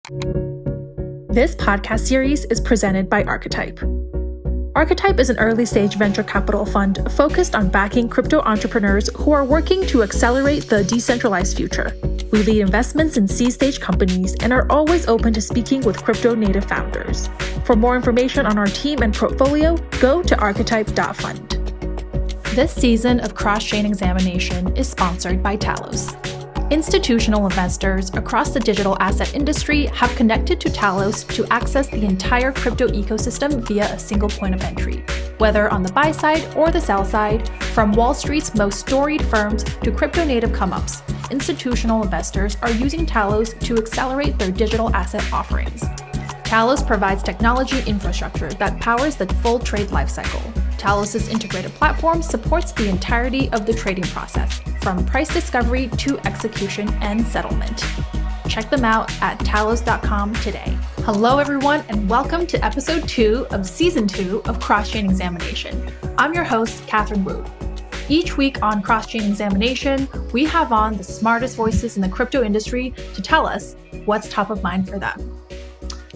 This podcast series is presented by Archetype. Archetype is an early-stage venture capital fund focused on backing crypto entrepreneurs who are working to accelerate the decentralized future. We lead investments in seed-stage companies and are always open to speaking with crypto-native founders. For more information on our team and portfolio, go to archetype.fund. This season of Cross-Chain Examination is sponsored by Talos. Institutional investors across the digital asset industry have connected to Talos to access the entire crypto ecosystem via a single point of entry. Whether on the buy side or the sell side, from Wall Street's most storied firms to crypto-native come-ups, institutional investors are using Talos to accelerate their digital asset offerings. Talos provides technology infrastructure that powers the full trade lifecycle. Talos' integrated platform supports the entirety of the trading process, from price discovery to execution and settlement. Check them out at talos.com today. Hello, everyone, and welcome to episode 2 of season 2 of Cross-Chain Examination. I'm your host, Catherine Wu. Each week on Cross-Chain Examination, we have on the smartest voices in the crypto industry to tell us what's top of mind for them.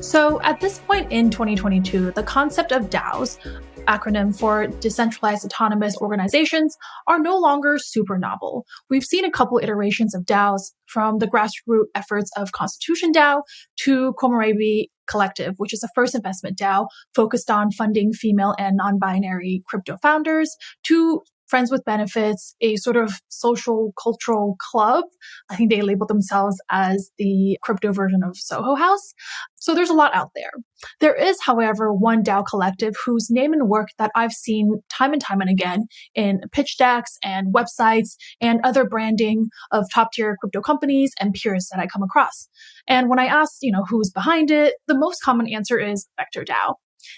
So at this point in 2022, the concept of DAOs, acronym for Decentralized Autonomous Organizations, are no longer super novel. We've seen a couple iterations of DAOs, from the grassroots efforts of Constitution DAO to Komorebi Collective, which is a first investment DAO focused on funding female and non-binary crypto founders, to Friends with Benefits, a sort of social cultural club. I think they labeled themselves as the crypto version of Soho House. So there's a lot out there. There is, however, one DAO collective whose name and work that I've seen time and time and again in pitch decks and websites and other branding of top-tier crypto companies and peers that I come across. And when I asked, who's behind it, the most common answer is Vector DAO.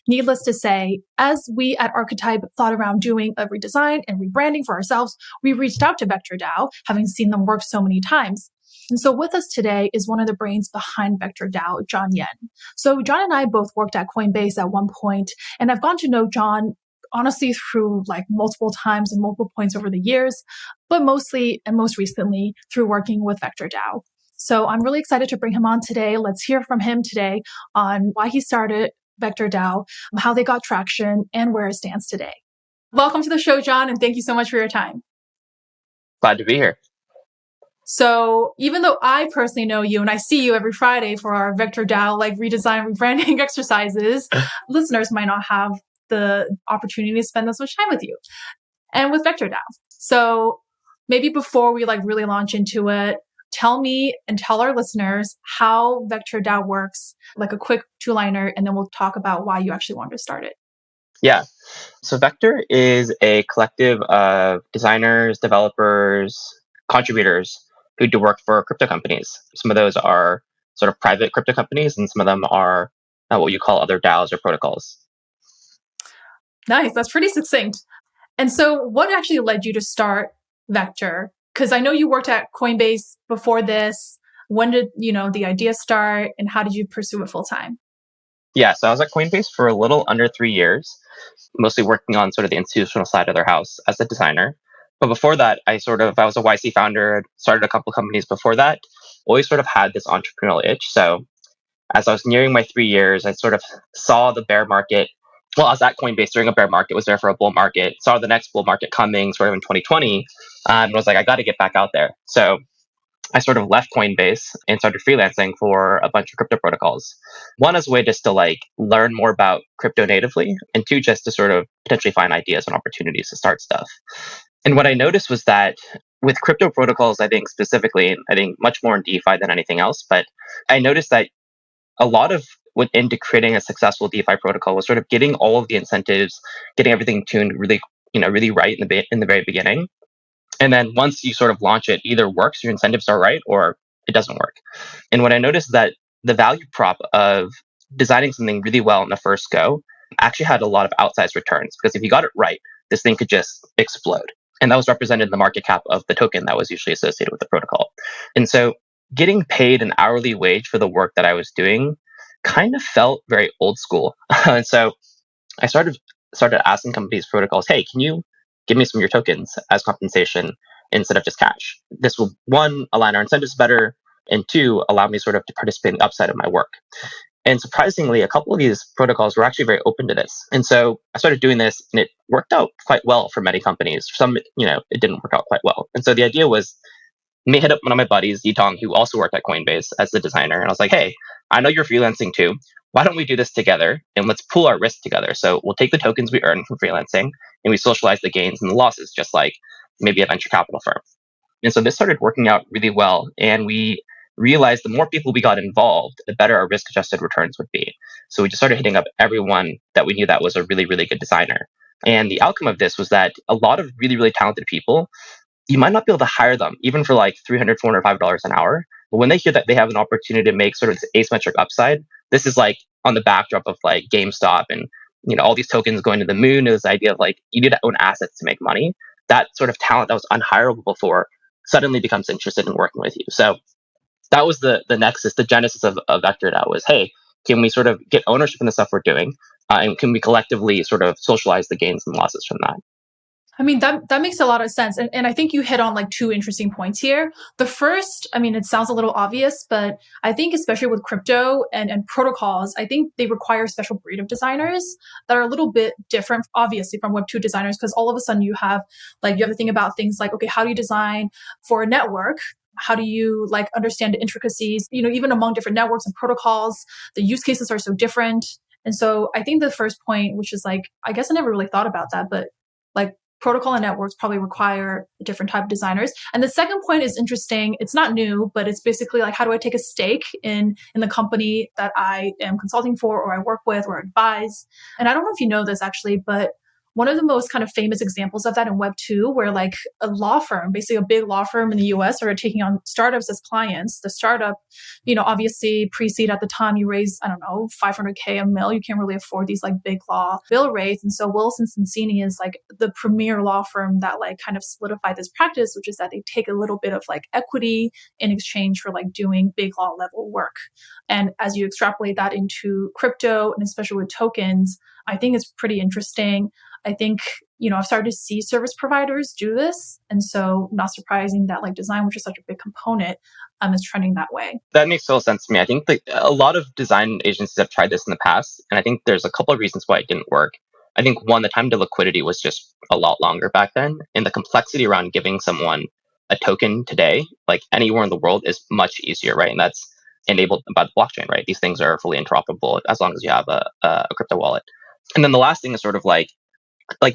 Needless to say, as we at Archetype thought around doing a redesign and rebranding for ourselves, we reached out to Vector DAO, having seen them work so many times. And so with us today is one of the brains behind Vector DAO, Jon Yan. So Jon and I both worked at Coinbase at one point, and I've gotten to know Jon honestly through multiple times and multiple points over the years, but mostly and most recently through working with Vector DAO. So I'm really excited to bring him on today. Let's hear from him today on why he started Vector DAO, how they got traction, and where it stands today. Welcome to the show, Jon, and thank you so much for your time. Glad to be here. So even though I personally know you and I see you every Friday for our Vector DAO redesign rebranding exercises, listeners might not have the opportunity to spend this much time with you and with Vector DAO. So maybe before we really launch into it, tell me and tell our listeners how Vector DAO works, a quick two-liner, and then we'll talk about why you actually wanted to start it. Yeah. So Vector is a collective of designers, developers, contributors who do work for crypto companies. Some of those are sort of private crypto companies, and some of them are what you call other DAOs or protocols. Nice. That's pretty succinct. And so what actually led you to start Vector? Because I know you worked at Coinbase before this. When did, the idea start, and how did you pursue it full time? Yeah, so I was at Coinbase for a little under 3 years, mostly working on sort of the institutional side of their house as a designer. But before that, I was a YC founder, started a couple companies before that, always sort of had this entrepreneurial itch. So as I was nearing my 3 years, I sort of saw the bear market. Well, I was at Coinbase during a bear market, was there for a bull market, saw the next bull market coming sort of in 2020, and was like, I got to get back out there. So I sort of left Coinbase and started freelancing for a bunch of crypto protocols. One, as a way just to learn more about crypto natively, and two, just to sort of potentially find ideas and opportunities to start stuff. And what I noticed was that with crypto protocols, I think much more in DeFi than anything else, but I noticed that a lot of went into creating a successful DeFi protocol was sort of getting all of the incentives, getting everything tuned really right in the very beginning. And then once you sort of launch it, either works, your incentives are right, or it doesn't work. And what I noticed is that the value prop of designing something really well in the first go actually had a lot of outsized returns, because if you got it right, this thing could just explode. And that was represented in the market cap of the token that was usually associated with the protocol. And so getting paid an hourly wage for the work that I was doing kind of felt very old school. And so I started asking companies, protocols, hey, can you give me some of your tokens as compensation instead of just cash? This will, one, align our incentives better, and two, allow me sort of to participate in the upside of my work. And surprisingly, a couple of these protocols were actually very open to this. And so I started doing this and it worked out quite well for many companies. For some, it didn't work out quite well. And so the idea was me hit up one of my buddies, Yitong, who also worked at Coinbase as the designer. And I was like, hey, I know you're freelancing too. Why don't we do this together and let's pool our risk together? So we'll take the tokens we earn from freelancing and we socialize the gains and the losses, just like maybe a venture capital firm. And so this started working out really well. And we realized the more people we got involved, the better our risk adjusted returns would be. So we just started hitting up everyone that we knew that was a really, really good designer. And the outcome of this was that a lot of really, really talented people, you might not be able to hire them even for like $300, $400, $500 an hour. But when they hear that they have an opportunity to make sort of this asymmetric upside, this is like on the backdrop of like GameStop and all these tokens going to the moon. Is this idea of like you need to own assets to make money. That sort of talent that was unhireable before suddenly becomes interested in working with you. So that was the nexus, the genesis of Vector DAO was, hey, can we sort of get ownership in the stuff we're doing? And can we collectively sort of socialize the gains and losses from that? I mean, that makes a lot of sense. And I think you hit on like two interesting points here. The first, I mean, it sounds a little obvious, but I think especially with crypto and protocols, I think they require a special breed of designers that are a little bit different, obviously, from Web2 designers, because all of a sudden you have to think about things like, okay, how do you design for a network? How do you like understand the intricacies? Even among different networks and protocols, the use cases are so different. And so I think the first point, which is like, I guess I never really thought about that, but like protocol and networks probably require a different type of designers. And the second point is interesting. It's not new, but it's basically like, how do I take a stake in the company that I am consulting for or I work with or advise? And I don't know if you know this actually, but one of the most kind of famous examples of that in Web2, where like a law firm, basically a big law firm in the US, started taking on startups as clients. The startup, obviously pre-seed at the time, you raise, I don't know, 500K a mil. You can't really afford these like big law bill rates. And so Wilson Sonsini is like the premier law firm that like kind of solidified this practice, which is that they take a little bit of like equity in exchange for like doing big law level work. And as you extrapolate that into crypto and especially with tokens, I think it's pretty interesting. I think, I've started to see service providers do this. And so not surprising that like design, which is such a big component, is trending that way. That makes total sense to me. I think that a lot of design agencies have tried this in the past. And I think there's a couple of reasons why it didn't work. I think one, the time to liquidity was just a lot longer back then. And the complexity around giving someone a token today, like anywhere in the world, is much easier, right? And that's enabled by the blockchain, right? These things are fully interoperable as long as you have a crypto wallet. And then the last thing is sort of like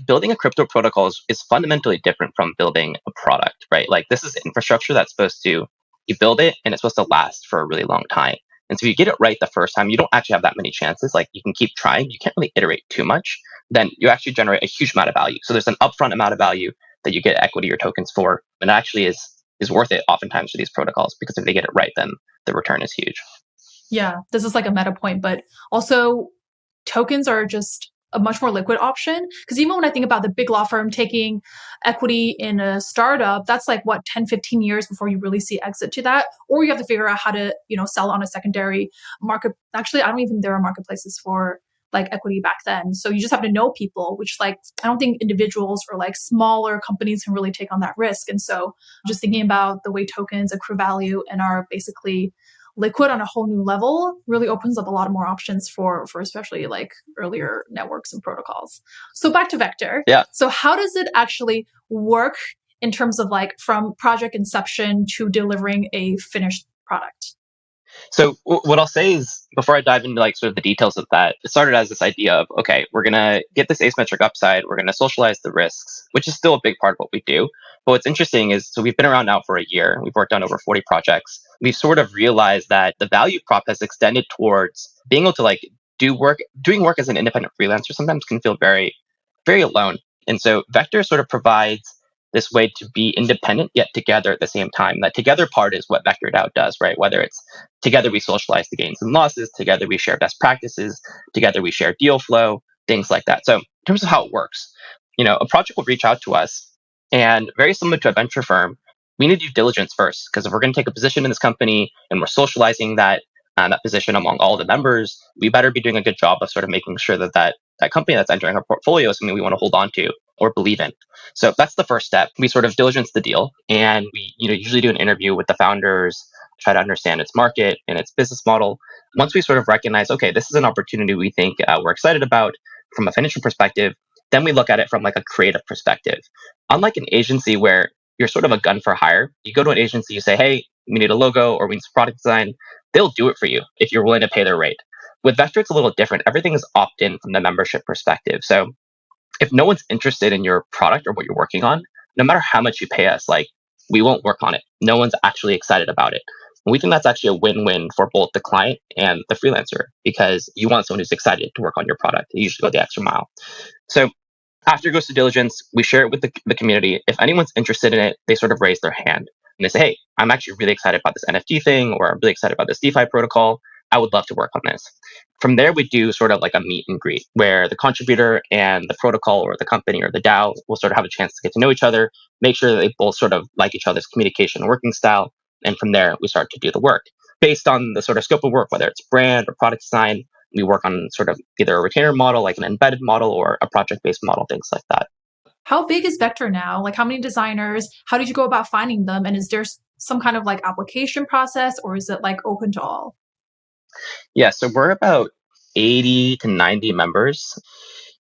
building a crypto protocol is fundamentally different from building a product, right? Like this is infrastructure that's supposed to, you build it and it's supposed to last for a really long time. And so if you get it right the first time, you don't actually have that many chances. Like you can keep trying, you can't really iterate too much. Then you actually generate a huge amount of value. So there's an upfront amount of value that you get equity or tokens for, and it actually is worth it oftentimes for these protocols, because if they get it right, then the return is huge. Yeah, this is like a meta point, but also tokens are just a much more liquid option. Because even when I think about the big law firm taking equity in a startup, that's like 10, 15 years before you really see exit to that. Or you have to figure out how to, sell on a secondary market. Actually, I don't even think there are marketplaces for like equity back then. So you just have to know people, which like, I don't think individuals or like smaller companies can really take on that risk. And so just thinking about the way tokens accrue value and are basically liquid on a whole new level really opens up a lot of more options for especially like earlier networks and protocols. So back to Vector. Yeah. So how does it actually work in terms of like from project inception to delivering a finished product? So what I'll say is, before I dive into like sort of the details of that, it started as this idea of, okay, we're going to get this asymmetric upside. We're going to socialize the risks, which is still a big part of what we do. But what's interesting is, so we've been around now for a year. We've worked on over 40 projects. We've sort of realized that the value prop has extended towards being able to like doing work as an independent freelancer sometimes can feel very, very alone. And so Vector sort of provides this way to be independent yet together at the same time. That together part is what Vector DAO does, right? Whether it's together we socialize the gains and losses, together we share best practices, together we share deal flow, things like that. So in terms of how it works, a project will reach out to us, and very similar to a venture firm, we need due diligence first, because if we're going to take a position in this company and we're socializing that position among all the members, we better be doing a good job of sort of making sure that company that's entering our portfolio is something we want to hold on to or believe in. So that's the first step. We sort of diligence the deal, and we usually do an interview with the founders, try to understand its market and its business model. Once we sort of recognize, okay, this is an opportunity we think we're excited about from a financial perspective, then we look at it from like a creative perspective. Unlike an agency where you're sort of a gun for hire, you go to an agency, you say, hey, we need a logo or we need some product design. They'll do it for you if you're willing to pay their rate. With Vector, it's a little different. Everything is opt-in from the membership perspective. So if no one's interested in your product or what you're working on, no matter how much you pay us, like we won't work on it. No one's actually excited about it. And we think that's actually a win-win for both the client and the freelancer because you want someone who's excited to work on your product. You usually go the extra mile. So after it goes to diligence, we share it with the community. If anyone's interested in it, they sort of raise their hand and they say, hey, I'm actually really excited about this NFT thing, or I'm really excited about this DeFi protocol. I would love to work on this. From there, we do sort of like a meet and greet where the contributor and the protocol or the company or the DAO will sort of have a chance to get to know each other, make sure that they both sort of like each other's communication and working style. And from there, we start to do the work. Based on the sort of scope of work, whether it's brand or product design, we work on sort of either a retainer model, like an embedded model, or a project-based model, things like that. How big is Vector now? Like how many designers? How did you go about finding them? And is there some kind of like application process, or is it like open to all? Yeah, so we're about 80 to 90 members.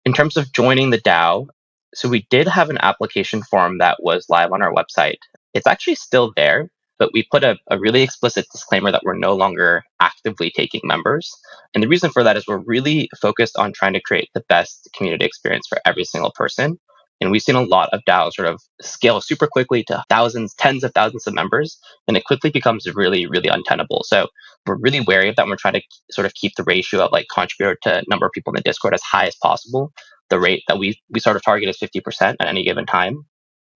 In terms of joining the DAO, so we did have an application form that was live on our website. It's actually still there, but we put a really explicit disclaimer that we're no longer actively taking members. And the reason for that is we're really focused on trying to create the best community experience for every single person. And we've seen a lot of DAOs sort of scale super quickly to thousands, tens of thousands of members, and it quickly becomes really, really untenable. So we're really wary of that. And we're trying to sort of keep the ratio of like contributor to number of people in the Discord as high as possible. The rate that we sort of target is 50% at any given time.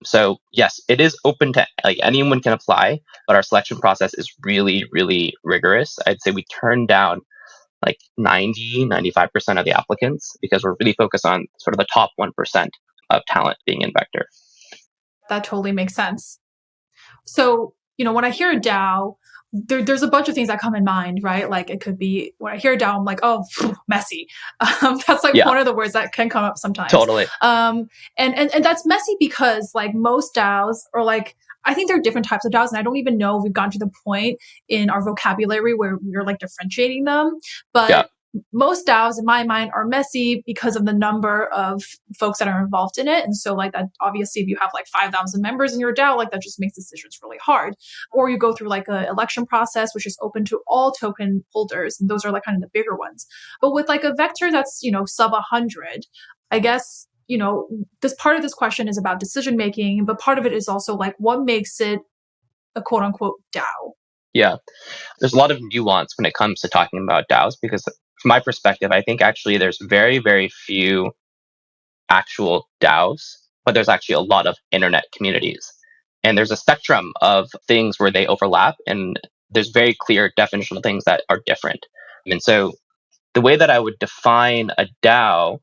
So yes, it is open to like anyone can apply, but our selection process is really, really rigorous. I'd say we turn down like 95% of the applicants because we're really focused on sort of the top 1% of talent being in Vector. That totally makes sense. So, when I hear a DAO, there's a bunch of things that come in mind, right? Like it could be when I hear a DAO, I'm like, oh, messy. That's like one of the words that can come up sometimes. Totally. And that's messy because like most DAOs or like, I think there are different types of DAOs, and I don't even know if we've gotten to the point in our vocabulary where we're like differentiating them. But most DAOs, in my mind, are messy because of the number of folks that are involved in it. And so, like, that obviously, if you have like 5,000 members in your DAO, like that just makes decisions really hard. Or you go through like an election process, which is open to all token holders. And those are like kind of the bigger ones. But with like a Vector that's, sub 100, I guess, this part of this question is about decision making, but part of it is also like what makes it a quote unquote DAO. Yeah, there's a lot of nuance when it comes to talking about DAOs because from my perspective, I think actually there's very, very few actual DAOs, but there's actually a lot of internet communities. And there's a spectrum of things where they overlap, and there's very clear definitional things that are different. And so the way that I would define a DAO,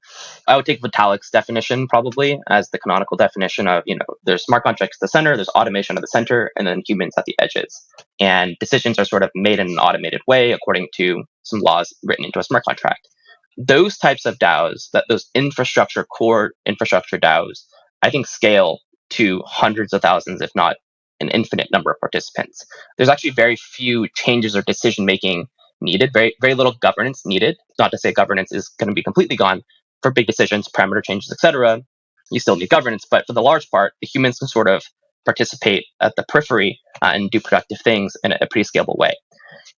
I would take Vitalik's definition probably as the canonical definition of, there's smart contracts at the center, there's automation at the center, and then humans at the edges. And decisions are sort of made in an automated way according to some laws written into a smart contract. Those types of DAOs, those core infrastructure DAOs, I think scale to hundreds of thousands, if not an infinite number of participants. There's actually very few changes or decision making needed, very, very little governance needed. Not to say governance is going to be completely gone for big decisions, parameter changes, etc. You still need governance, but for the large part, the humans can sort of participate at the periphery and do productive things in a pretty scalable way.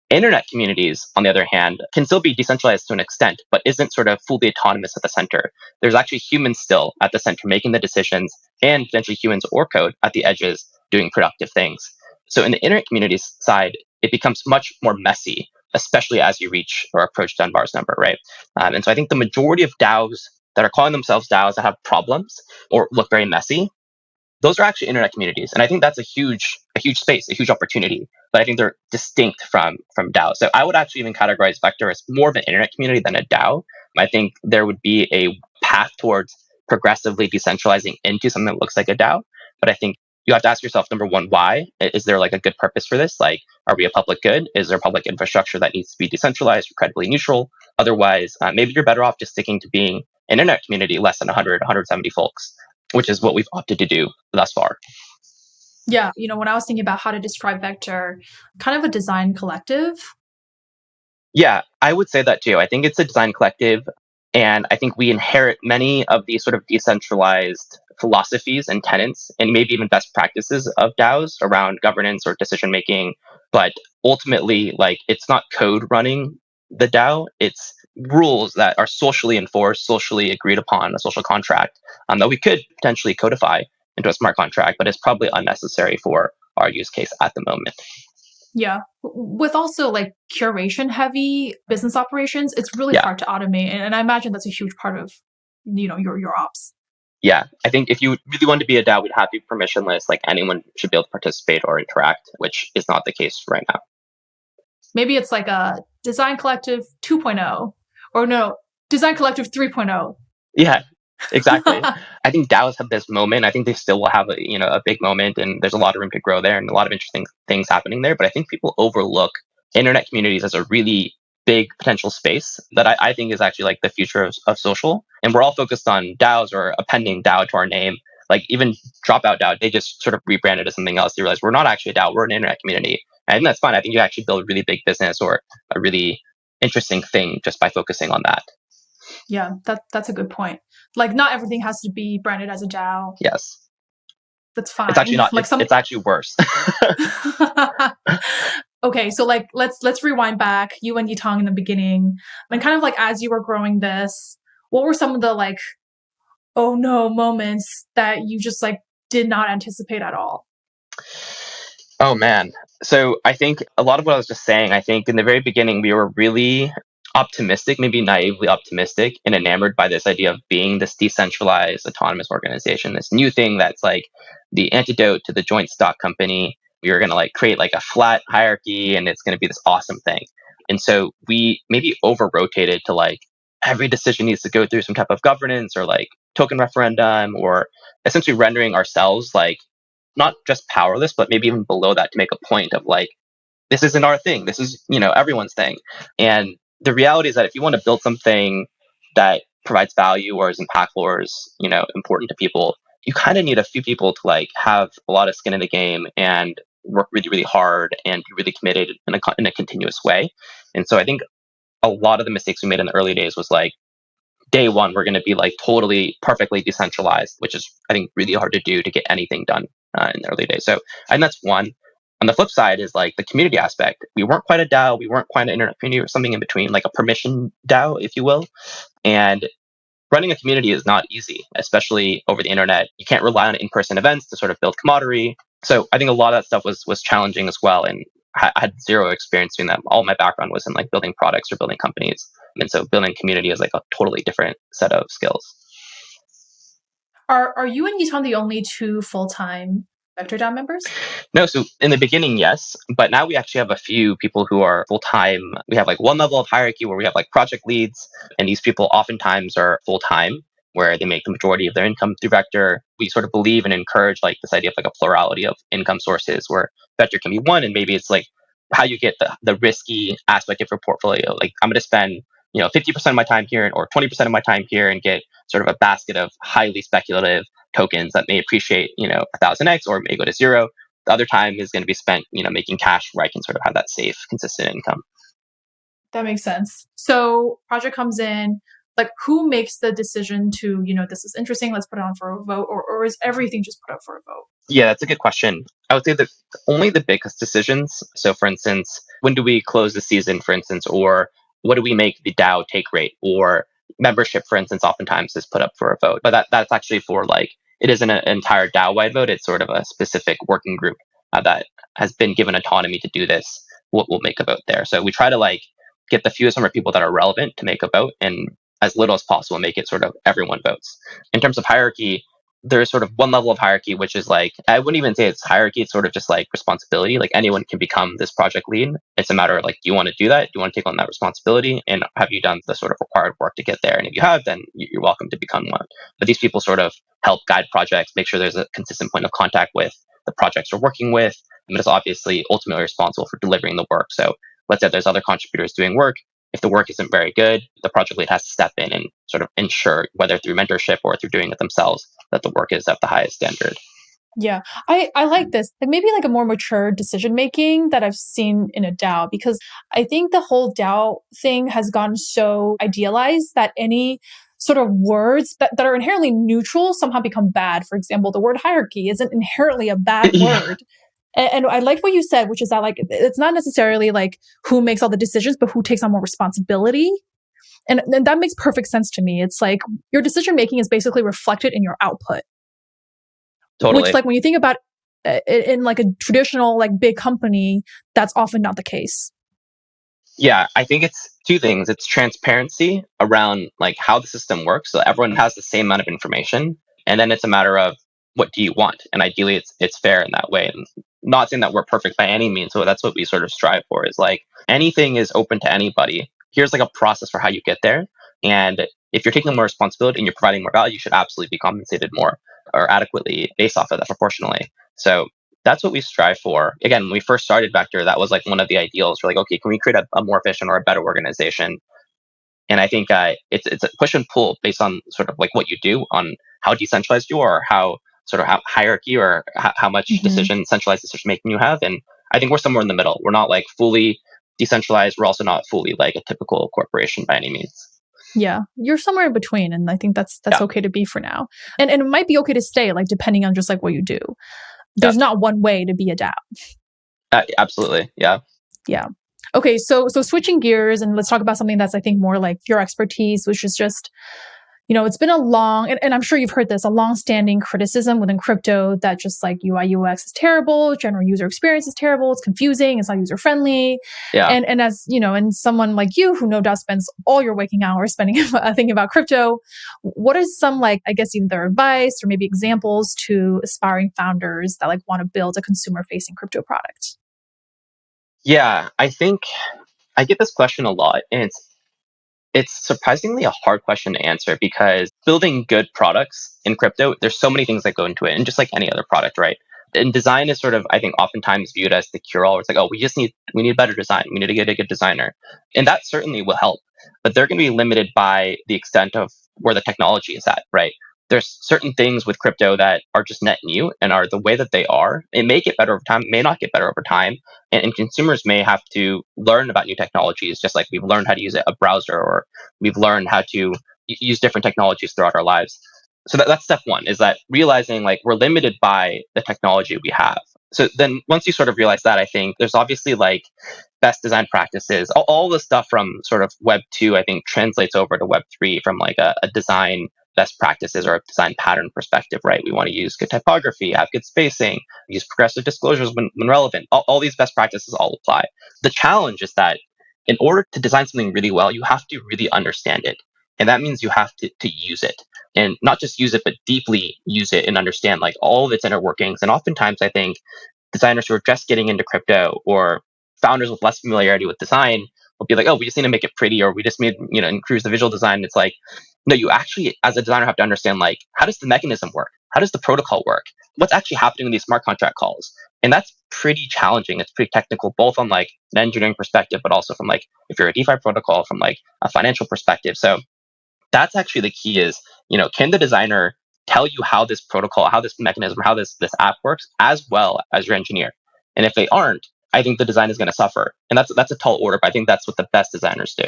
Internet communities, on the other hand, can still be decentralized to an extent, but isn't sort of fully autonomous at the center. There's actually humans still at the center making the decisions, and potentially humans or code at the edges doing productive things. So in the internet communities side, it becomes much more messy, especially as you reach or approach Dunbar's number, right? And so I think the majority of DAOs that are calling themselves DAOs that have problems or look very messy, those are actually internet communities. And I think that's a huge space, a huge opportunity. But I think they're distinct from DAOs. So I would actually even categorize Vector as more of an internet community than a DAO. I think there would be a path towards progressively decentralizing into something that looks like a DAO. But I think you have to ask yourself, number one, why? Is there like a good purpose for this? Like, are we a public good? Is there public infrastructure that needs to be decentralized or credibly neutral? Otherwise, maybe you're better off just sticking to being an internet community less than 100, 170 folks. which is what we've opted to do thus far. Yeah, when I was thinking about how to describe Vector, kind of a design collective. Yeah, I would say that too. I think it's a design collective, and I think we inherit many of these sort of decentralized philosophies and tenets, and maybe even best practices of DAOs around governance or decision making. But ultimately, like, it's not code running the DAO; it's rules that are socially enforced, socially agreed upon, a social contract that we could potentially codify into a smart contract, but it's probably unnecessary for our use case at the moment. Yeah. With also like curation heavy business operations, it's really hard to automate. And I imagine that's a huge part of, your ops. Yeah, I think if you really want to be a DAO, we'd have to be permissionless. Like anyone should be able to participate or interact, which is not the case right now. Maybe it's like a design collective 2.0 or no, design collective 3.0. Yeah, exactly. I think DAOs have this moment. I think they still will have a big moment, and there's a lot of room to grow there and a lot of interesting things happening there. But I think people overlook internet communities as a really big potential space that I think is actually like the future of social. And we're all focused on DAOs or appending DAO to our name. Like even Dropout DAO, they just sort of rebranded as something else. They realized we're not actually a DAO, we're an internet community. And I think that's fine. I think you actually build a really big business or a really interesting thing just by focusing on that. Yeah, that's a good point. Like not everything has to be branded as a DAO. Yes. That's fine. It's actually not. Like it's actually worse. Okay, so like let's rewind back. You and Yitong in the beginning, and kind of like as you were growing this, what were some of the like, oh no moments that you just like did not anticipate at all? Oh man. So I think a lot of what I was just saying, I think in the very beginning we were really optimistic, maybe naively optimistic and enamored by this idea of being this decentralized autonomous organization, this new thing that's like the antidote to the joint stock company. We were going to like create like a flat hierarchy and it's going to be this awesome thing. And so we maybe over rotated to like every decision needs to go through some type of governance or like token referendum or essentially rendering ourselves like not just powerless, but maybe even below that to make a point of like, this isn't our thing. This is, everyone's thing. And the reality is that if you want to build something that provides value or is impactful or is, important to people, you kind of need a few people to like have a lot of skin in the game and work really, really hard and be really committed in a continuous way. And so I think a lot of the mistakes we made in the early days was like, day one, we're going to be like totally perfectly decentralized, which is, I think, really hard to do to get anything done in the early days. So I think that's one. On the flip side is like the community aspect. We weren't quite a DAO. We weren't quite an internet community or something in between, like a permission DAO, if you will. And running a community is not easy, especially over the internet. You can't rely on in-person events to sort of build camaraderie. So I think a lot of that stuff was challenging as well. And I had zero experience doing that. All my background was in like building products or building companies. And so building community is like a totally different set of skills. Are you and Yitong the only two full-time VectorDAO members? No, so in the beginning, yes, but now we actually have a few people who are full time. We have like one level of hierarchy where we have like project leads, and these people oftentimes are full time, where they make the majority of their income through Vector. We sort of believe and encourage like this idea of like a plurality of income sources, where Vector can be one, and maybe it's like how you get the risky aspect of your portfolio. Like I'm going to spend 50% of my time here or 20% of my time here and get sort of a basket of highly speculative tokens that may appreciate 1000x or may go to zero. The other time is going to be spent making cash where I can sort of have that safe, consistent income. That makes sense. So project comes in, like who makes the decision to this is interesting, let's put it on for a vote, or is everything just put up for a vote? Yeah, that's a good question. I would say that only the biggest decisions. So for instance, when do we close the season, for instance, or what do we make the DAO take rate, or membership, for instance, oftentimes is put up for a vote. But that's actually for like, it isn't an entire DAO wide vote. It's sort of a specific working group that has been given autonomy to do this. We'll make a vote there. So we try to like get the fewest number of people that are relevant to make a vote and as little as possible make it sort of everyone votes. In terms of hierarchy, there's sort of one level of hierarchy, which is like, I wouldn't even say it's hierarchy. It's sort of just like responsibility. Like anyone can become this project lead. It's a matter of like, do you want to do that? Do you want to take on that responsibility? And have you done the sort of required work to get there? And if you have, then you're welcome to become one. But these people sort of help guide projects, make sure there's a consistent point of contact with the projects we're working with. And it's obviously ultimately responsible for delivering the work. So let's say there's other contributors doing work. if the work isn't very good, the project lead has to step in and sort of ensure, whether through mentorship or through doing it themselves, that the work is at the highest standard. Yeah, I like this. Like maybe like a more mature decision making that I've seen in a DAO, because I think the whole DAO thing has gotten so idealized that any sort of words that are inherently neutral somehow become bad. For example, the word hierarchy isn't inherently a bad Yeah, word. And I liked what you said, which is that like it's not necessarily like who makes all the decisions, but who takes on more responsibility. And that makes perfect sense to me. It's like your decision making is basically reflected in your output. Which, totally. like, when you think about in like a traditional, like big company, that's often not the case. Yeah, I think it's two things. It's transparency around like how the system works, so everyone has the same amount of information, and then it's a matter of what do you want, and ideally it's fair in that way. And not saying that we're perfect by any means, so that's what we sort of strive for. Is like anything is open to anybody. Here's like a process for how you get there, and if you're taking more responsibility and you're providing more value, you should absolutely be compensated more or adequately based off of that proportionally. So that's what we strive for. Again, when we first started Vector, that was like one of the ideals. We're like, okay, can we create a more efficient or a better organization? And I think it's a push and pull based on sort of like what you do, on how decentralized you are, how sort of how hierarchy or how much Mm-hmm. centralized decision making you have. And I think we're somewhere in the middle. We're not like fully decentralized. We're also not fully like a typical corporation by any means. Yeah, you're somewhere in between, and I think that's Yeah, okay to be for now. And it might be okay to stay, like depending on just like what you do. yeah, There's not one way to be a DAO. absolutely. Yeah. Yeah. Okay, so switching gears, and let's talk about something that's I think more like your expertise, which is just, it's been a long, and I'm sure you've heard this, a long-standing criticism within crypto that just like UI UX is terrible, general user experience is terrible, it's confusing, it's not user friendly, Yeah. and as and someone like you who no doubt spends all your waking hours spending thinking about crypto, what is some like I guess either advice or maybe examples to aspiring founders that like want to build a consumer-facing crypto product? Yeah. I think I get this question a lot, and it's surprisingly a hard question to answer because building good products in crypto, there's so many things that go into it, and just like any other product, right? And design is sort of, I think, oftentimes viewed as the cure-all. It's like, oh, we need better design. We need to get a good designer, and that certainly will help. But they're going to be limited by the extent of where the technology is at, right? There's certain things with crypto that are just net new and are the way that they are. It may get better over time, may not get better over time, and consumers may have to learn about new technologies, just like we've learned how to use a browser, or we've learned how to use different technologies throughout our lives. So that's step one, is that realizing like we're limited by the technology we have. So then once you sort of realize that, I think there's obviously like best design practices, all the stuff from sort of web 2 I think translates over to web 3 from like a design best practices or a design pattern perspective, right? We want to use good typography, have good spacing, use progressive disclosures when relevant. All these best practices all apply. The challenge is that in order to design something really well, you have to really understand it. And that means you have to use it, and not just use it, but deeply use it and understand like all of its inner workings. And oftentimes I think designers who are just getting into crypto, or founders with less familiarity with design, will be like, oh, we just need to make it pretty, or we just need, improve the visual design. It's like, no, you actually, as a designer, have to understand like, how does the mechanism work? How does the protocol work? What's actually happening in these smart contract calls? And that's pretty challenging. It's pretty technical, both on like an engineering perspective, but also from like, if you're a DeFi protocol, from like a financial perspective. So that's actually the key is, can the designer tell you how this protocol, how this mechanism, how this app works, as well as your engineer? And if they aren't, I think the design is going to suffer. And that's a tall order, but I think that's what the best designers do.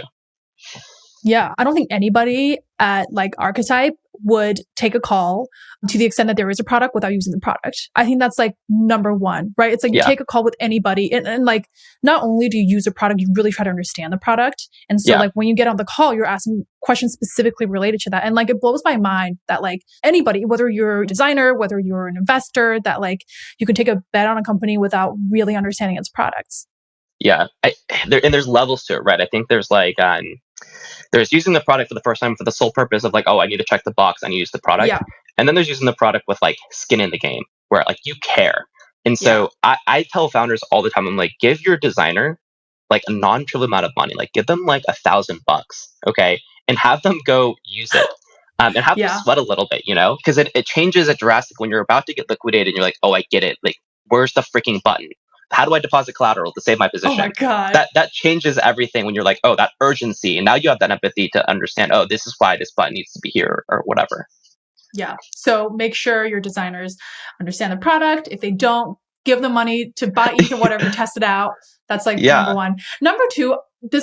Yeah, I don't think anybody at like Archetype would take a call to the extent that there is a product without using the product. I think that's like number one, right? It's like you Yeah. take a call with anybody and like not only do you use a product, you really try to understand the product. And so Yeah. like when you get on the call, you're asking questions specifically related to that. And like it blows my mind that like anybody, whether you're a designer, whether you're an investor, that like you can take a bet on a company without really understanding its products. Yeah. There's levels to it, right? I think there's using the product for the first time for the sole purpose of like, oh, I need to check the box, I need to use the product. Yeah. And then there's using the product with like skin in the game, where like you care. And Yeah. so I tell founders all the time, I'm like, give your designer like a non-trivial amount of money, like give them like $1,000, okay, and have them go use it, and have them Yeah. sweat a little bit, because it changes it drastic when you're about to get liquidated and you're like, oh, I get it, like where's the freaking button? how do I deposit collateral to save my Oh my position? God. That changes everything when you're like, oh, that urgency. And now you have that empathy to understand, oh, this is why this button needs to be here or whatever. Yeah. So make sure your designers understand the product. If they don't, give them money to buy ether, whatever, test it out. That's like number one. Number two,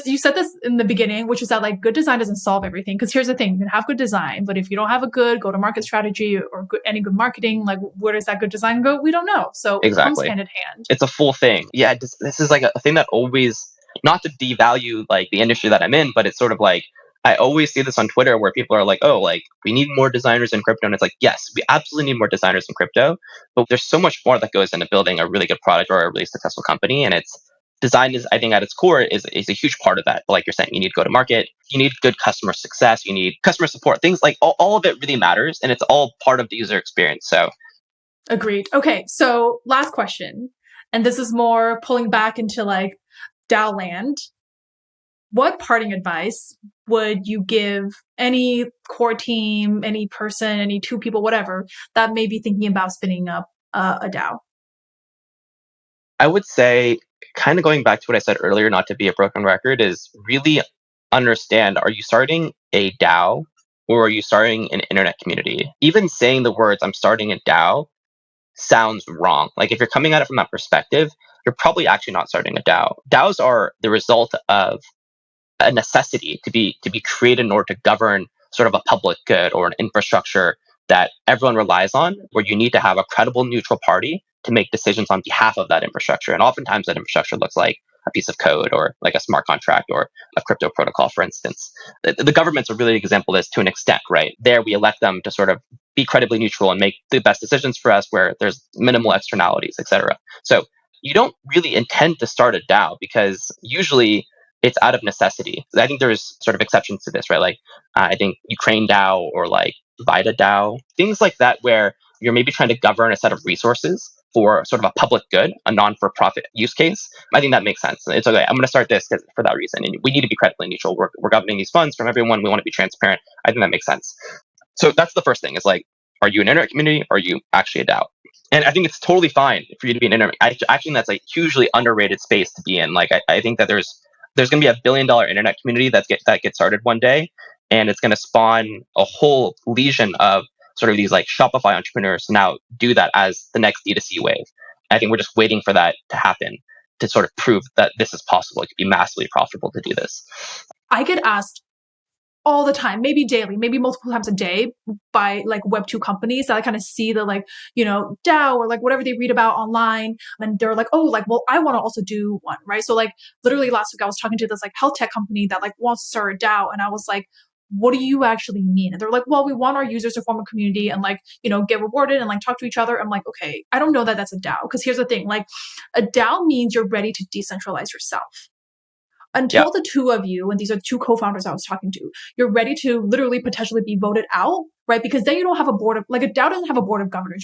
you said this in the beginning, which is that like good design doesn't solve everything. Because here's the thing, you can have good design, but if you don't have a good go-to-market strategy or any good marketing, like where does that good design go? We don't know. So it comes hand in hand. It's a full thing. Yeah, this is like a thing that always, not to devalue like the industry that I'm in, but it's sort of like, I always see this on Twitter where people are like, oh, like we need more designers in crypto. And it's like, yes, we absolutely need more designers in crypto, but there's so much more that goes into building a really good product or a really successful company. And it's design is, I think at its core is a huge part of that. But like you're saying, you need go to market, you need good customer success, you need customer support, things like all of it really matters. And it's all part of the user experience. So agreed. Okay. So last question. And this is more pulling back into like DAO land. What parting advice would you give any core team, any person, any two people, whatever, that may be thinking about spinning up a DAO? I would say, kind of going back to what I said earlier, not to be a broken record, is really understand, are you starting a DAO or are you starting an internet community? Even saying the words, I'm starting a DAO, sounds wrong. Like if you're coming at it from that perspective, you're probably actually not starting a DAO. DAOs are the result of a necessity to be created in order to govern sort of a public good or an infrastructure that everyone relies on, where you need to have a credible neutral party to make decisions on behalf of that infrastructure. And oftentimes that infrastructure looks like a piece of code or like a smart contract or a crypto protocol, for instance. The government's a really good example of this to an extent, right? There we elect them to sort of be credibly neutral and make the best decisions for us where there's minimal externalities, et cetera. So you don't really intend to start a DAO because usually it's out of necessity. I think there's sort of exceptions to this, right? Like I think Ukraine DAO or like Vita DAO, things like that, where you're maybe trying to govern a set of resources for sort of a public good, a non-for-profit use case. I think that makes sense. It's okay. I'm going to start this for that reason. And we need to be credibly neutral. We're governing these funds from everyone. We want to be transparent. I think that makes sense. So that's the first thing. Is like, are you an internet community? Or are you actually a DAO? And I think it's totally fine for you to be an internet. I think that's a hugely underrated space to be in. Like I think that there's going to be a $1 billion internet community that gets started one day, and it's going to spawn a whole legion of sort of these like Shopify entrepreneurs to now do that as the next D2C wave. I think we're just waiting for that to happen to sort of prove that this is possible. It could be massively profitable to do this. I get asked all the time, maybe daily, maybe multiple times a day by like Web2 companies that I kind of see the like, DAO or like whatever they read about online. And they're like, oh, like, well, I want to also do one, right? So like literally last week I was talking to this like health tech company that like wants to start a DAO. And I was like, what do you actually mean? And they're like, well, we want our users to form a community and like, get rewarded and like talk to each other. I'm like, okay, I don't know that that's a DAO. Because here's the thing, like a DAO means you're ready to decentralize yourself. Until the two of you, and these are the two co-founders I was talking to, you're ready to literally potentially be voted out, right? Because then you don't have a board of, like a DAO doesn't have a board of governors.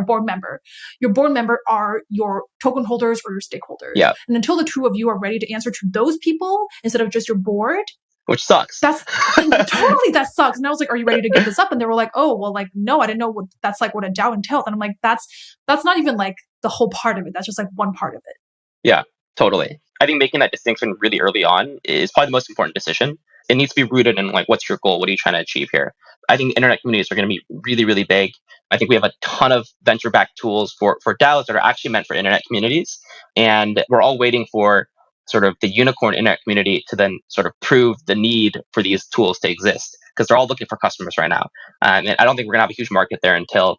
Board member. Your board member are your token holders or your stakeholders. Yeah. And until the two of you are ready to answer to those people instead of just your board. Which sucks. Totally, that sucks. And I was like, are you ready to give this up? And they were like, oh, well, like, no, I didn't know what a DAO entails. And I'm like, that's not even like the whole part of it. That's just like one part of it. Yeah, totally. I think making that distinction really early on is probably the most important decision. It needs to be rooted in like, what's your goal? What are you trying to achieve here? I think internet communities are going to be really, really big. I think we have a ton of venture-backed tools for DAOs that are actually meant for internet communities. And we're all waiting for sort of the unicorn internet community to then sort of prove the need for these tools to exist, because they're all looking for customers right now. And I don't think we're going to have a huge market there until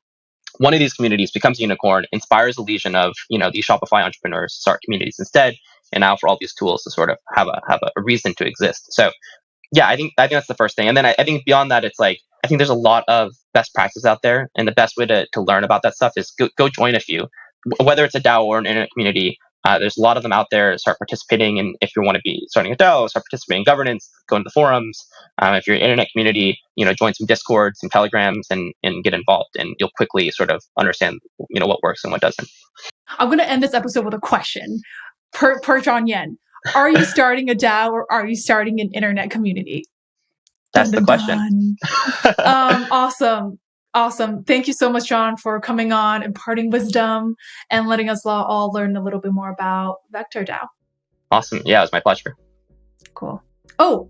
one of these communities becomes a unicorn, inspires a legion of these Shopify entrepreneurs to start communities instead, and now for all these tools to sort of have a reason to exist. So yeah, I think that's the first thing. And then I think beyond that, it's like I think there's a lot of best practices out there, and the best way to learn about that stuff is go join a few, whether it's a DAO or an internet community. There's a lot of them out there. Start participating, and if you want to be starting a DAO, start participating in governance, go into the forums. If you're an internet community, join some Discords, some Telegrams, and get involved, and you'll quickly sort of understand what works and what doesn't. I'm going to end this episode with a question. Per Jon Yan, are you starting a DAO or are you starting an internet community? That's the question. Awesome. Awesome. Thank you so much, Jon, for coming on, imparting wisdom, and letting us all learn a little bit more about Vector DAO. Awesome. Yeah, it was my pleasure. Cool. Oh,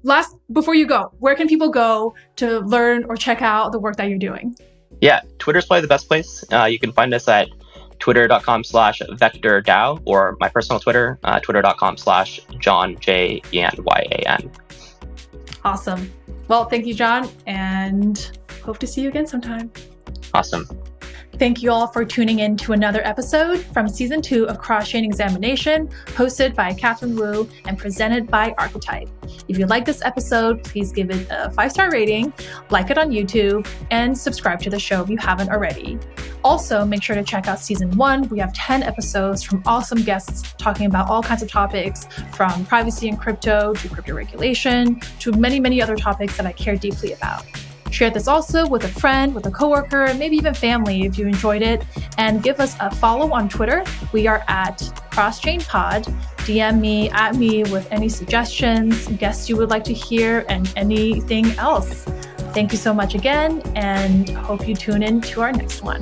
before you go, where can people go to learn or check out the work that you're doing? Yeah, Twitter's probably the best place. You can find us at twitter.com/VectorDAO or my personal Twitter, twitter.com/Jon J Yan YAN. Awesome. Well, thank you, Jon, and hope to see you again sometime. Awesome. Thank you all for tuning in to another episode from Season 2 of Cross-Chain Examination, hosted by Catherine Wu and presented by Archetype. If you like this episode, please give it a 5-star rating, like it on YouTube, and subscribe to the show if you haven't already. Also, make sure to check out Season 1. We have 10 episodes from awesome guests talking about all kinds of topics, from privacy and crypto to crypto regulation to many, many other topics that I care deeply about. Share this also with a friend, with a coworker, and maybe even family if you enjoyed it. And give us a follow on Twitter. We are at CrossChainPod. DM me, at me with any suggestions, guests you would like to hear, and anything else. Thank you so much again, and hope you tune in to our next one.